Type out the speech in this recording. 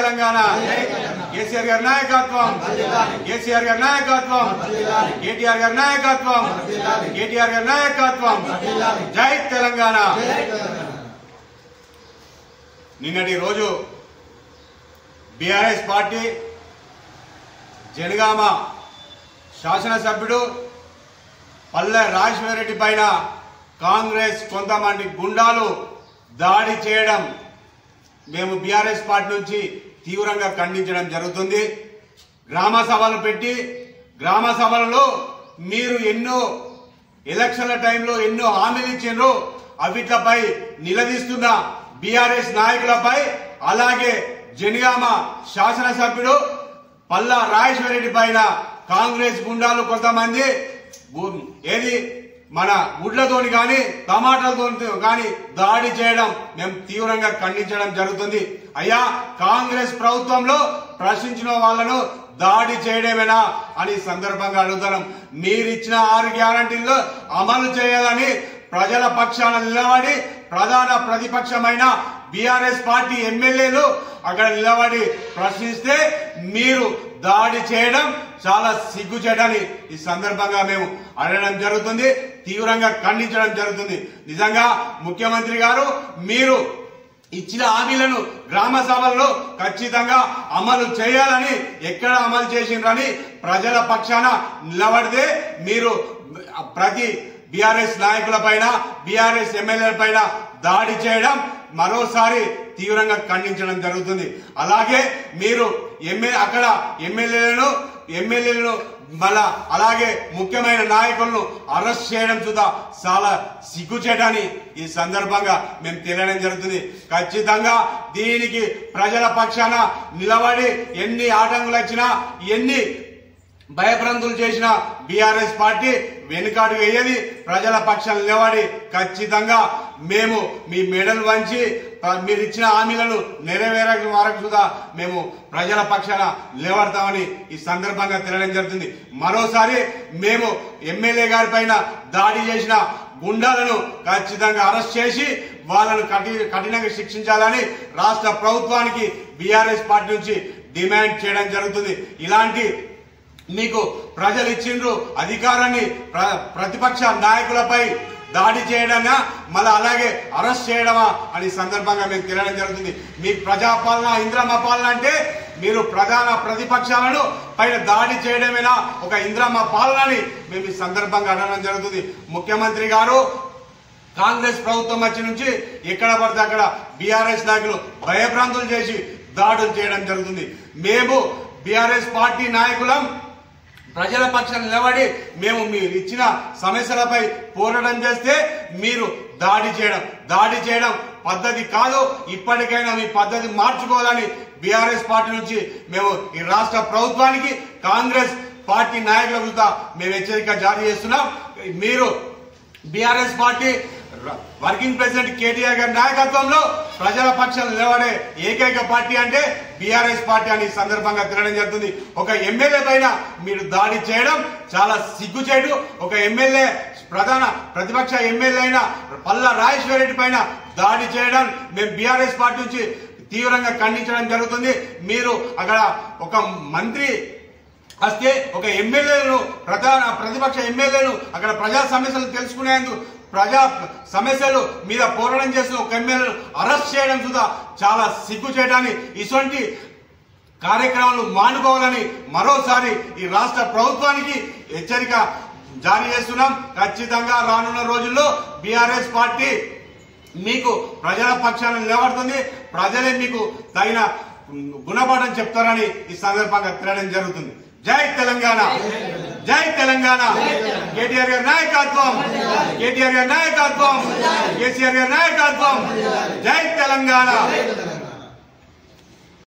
తెలంగాణ కేసీఆర్ గారి నాయకత్వం కేసీఆర్ గారి నాయకత్వం కేటీఆర్ గారి నాయకత్వం కేటీఆర్ గారి నాయకత్వం జై తెలంగాణ నిన్నటి రోజు బీఆర్ఎస్ పార్టీ జనగామ శాసనసభ్యుడు పల్లె రాజశేఖరరెడ్డి పైన కాంగ్రెస్ కొంతమంది గుండాలు దాడి చేయడం మేము బీఆర్ఎస్ పార్టీ నుంచి తీవ్రంగా ఖండించడం జరుగుతుంది. గ్రామ సభలు పెట్టి గ్రామ సభలలో మీరు ఎన్నో ఎలక్షన్ల టైంలో ఎన్నో హామీలు ఇచ్చిండ్రు, అవిట్లపై నిలదీస్తున్న బీఆర్ఎస్ నాయకులపై అలాగే జనగామ శాసనసభ్యుడు పల్లా రాజశేఖరరెడ్డి పైన కాంగ్రెస్ గుండాలు కొంతమంది ఏది మన గుడ్లతోని కానీ టమాటాలతో కానీ దాడి చేయడం మేము తీవ్రంగా ఖండించడం జరుగుతుంది. అయ్యా, కాంగ్రెస్ ప్రభుత్వంలో ప్రశ్నించిన వాళ్లను దాడి చేయడమేనా అని సందర్భంగా అడుగుతున్నాం. మీరిచ్చిన 6 గ్యారంటీల్లో అమలు చేయాలని ప్రజల పక్షాన నిలబడి ప్రధాన ప్రతిపక్షమైన బీఆర్ఎస్ పార్టీ ఎమ్మెల్యేలు అక్కడ నిలబడి ప్రశ్నిస్తే మీరు దాడి చేయడం చాలా సిగ్గుచేటని ఈ సందర్భంగా మేము అడగడం జరుగుతుంది, తీవ్రంగా ఖండించడం జరుగుతుంది. నిజంగా ముఖ్యమంత్రి గారు మీరు ఇచ్చిన హామీలను గ్రామ సభల్లో ఖచ్చితంగా అమలు చేయాలని ఎక్కడ అమలు చేసిండ్రని ప్రజల పక్షాన నిలబడితే మీరు ప్రతి బీఆర్ఎస్ నాయకుల పైన బీఆర్ఎస్ ఎమ్మెల్యేల పైన దాడి చేయడం మరోసారి తీవ్రంగా ఖండించడం జరుగుతుంది. అలాగే మీరు అక్కడ ఎమ్మెల్యేలను మళ్ళా అలాగే ముఖ్యమైన నాయకులను అరెస్ట్ చేయడం చూద్దా చాలా సిగ్గుచేటని ఈ సందర్భంగా మేము తెలియడం జరుగుతుంది. ఖచ్చితంగా దీనికి ప్రజల పక్షాన నిలబడి ఎన్ని ఆటంకులు వచ్చినా ఎన్ని భయభ్రాంతులు చేసిన బీఆర్ఎస్ పార్టీ వెనుకాడు వేయది. ప్రజల పక్షాన నిలబడి ఖచ్చితంగా మేము మీ మెడలు వంచి మీరు ఇచ్చిన హామీలను నెరవేరే వరకు కూడా మేము ప్రజల పక్షాన నిలబడతామని ఈ సందర్భంగా తెలియడం జరుగుతుంది. మరోసారి మేము ఎమ్మెల్యే గారి పైన దాడి చేసిన గుండాలను ఖచ్చితంగా అరెస్ట్ చేసి వాళ్ళను కఠినంగా శిక్షించాలని రాష్ట్ర ప్రభుత్వానికి బీఆర్ఎస్ పార్టీ నుంచి డిమాండ్ చేయడం జరుగుతుంది. ఇలాంటి మీకు ప్రజలు ఇచ్చిండ్రు అధికారాన్ని ప్రతిపక్ష నాయకులపై దాడి చేయడమా మళ్ళీ అలాగే అరెస్ట్ చేయడమా అని సందర్భంగా మేము తెలియడం జరుగుతుంది. మీ ప్రజాపాలన ఇంద్రమ్మ పాలన అంటే మీరు ప్రధాన ప్రతిపక్షాలను పైన దాడి చేయడమేనా ఒక ఇంద్రమ్మ పాలనని మేము ఈ సందర్భంగా అడగడం జరుగుతుంది. ముఖ్యమంత్రి గారు కాంగ్రెస్ ప్రభుత్వం వచ్చి నుంచి ఎక్కడ పడితే అక్కడ బీఆర్ఎస్ నాయకులు భయభ్రాంతులు చేసి దాడులు చేయడం జరుగుతుంది. మేము బీఆర్ఎస్ పార్టీ నాయకులం ప్రజల పక్షాన నిలబడి మేము మీరు ఇచ్చిన సమస్యలపై పోరాటం చేస్తే మీరు దాడి చేయడం పద్ధతి కాదు. ఇప్పటికైనా మీ పద్ధతి మార్చుకోవాలని బీఆర్ఎస్ పార్టీ నుంచి మేము ఈ రాష్ట్ర ప్రభుత్వానికి కాంగ్రెస్ పార్టీ నాయకులకు మేము హెచ్చరిక జారీ చేస్తున్నాం. మీరు BRS party working president KTR గారి నాయకత్వంలో ప్రజల పక్షాన నిలబడే ఏకైక పార్టీ అంటే బీఆర్ఎస్ పార్టీ అని సందర్భంగా తినడం జరుగుతుంది. ఒక ఎమ్మెల్యే పైన మీరు దాడి చేయడం చాలా సిగ్గుచేటు. ఒక ఎమ్మెల్యే ప్రధాన ప్రతిపక్ష ఎమ్మెల్యే అయిన పల్లా రాజశేఖరరెడ్డి పైన దాడి చేయడం మేము బీఆర్ఎస్ పార్టీ నుంచి తీవ్రంగా ఖండించడం జరుగుతుంది. మీరు అక్కడ ఒక మంత్రి వస్తే ఒక ఎమ్మెల్యేలను ప్రతిపక్ష ఎమ్మెల్యేలు అక్కడ ప్రజా సమస్యలు తెలుసుకునేందుకు ప్రజా సమస్యలు మీద పోరాటం చేసిన ఒక ఎమ్మెల్యేను అరెస్ట్ చేయడం చూద్దా చాలా సిగ్గు చేయడాన్ని ఇటువంటి కార్యక్రమాలు మానుకోవాలని మరోసారి ఈ రాష్ట్ర ప్రభుత్వానికి హెచ్చరిక జారీ చేస్తున్నాం. ఖచ్చితంగా రానున్న రోజుల్లో బీఆర్ఎస్ పార్టీ మీకు ప్రజల పక్షాన నిలబడుతుంది. ప్రజలే మీకు తగిన గుణపాఠం చెప్తారని ఈ సందర్భంగా తెలియడం జరుగుతుంది. జై తెలంగాణ, జై తెలంగాణ. కేటీఆర్ గారి నాయకత్వం, కేటీఆర్ గారి నాయకత్వం, కేసీఆర్ గారి నాయకత్వం. జై తెలంగాణ.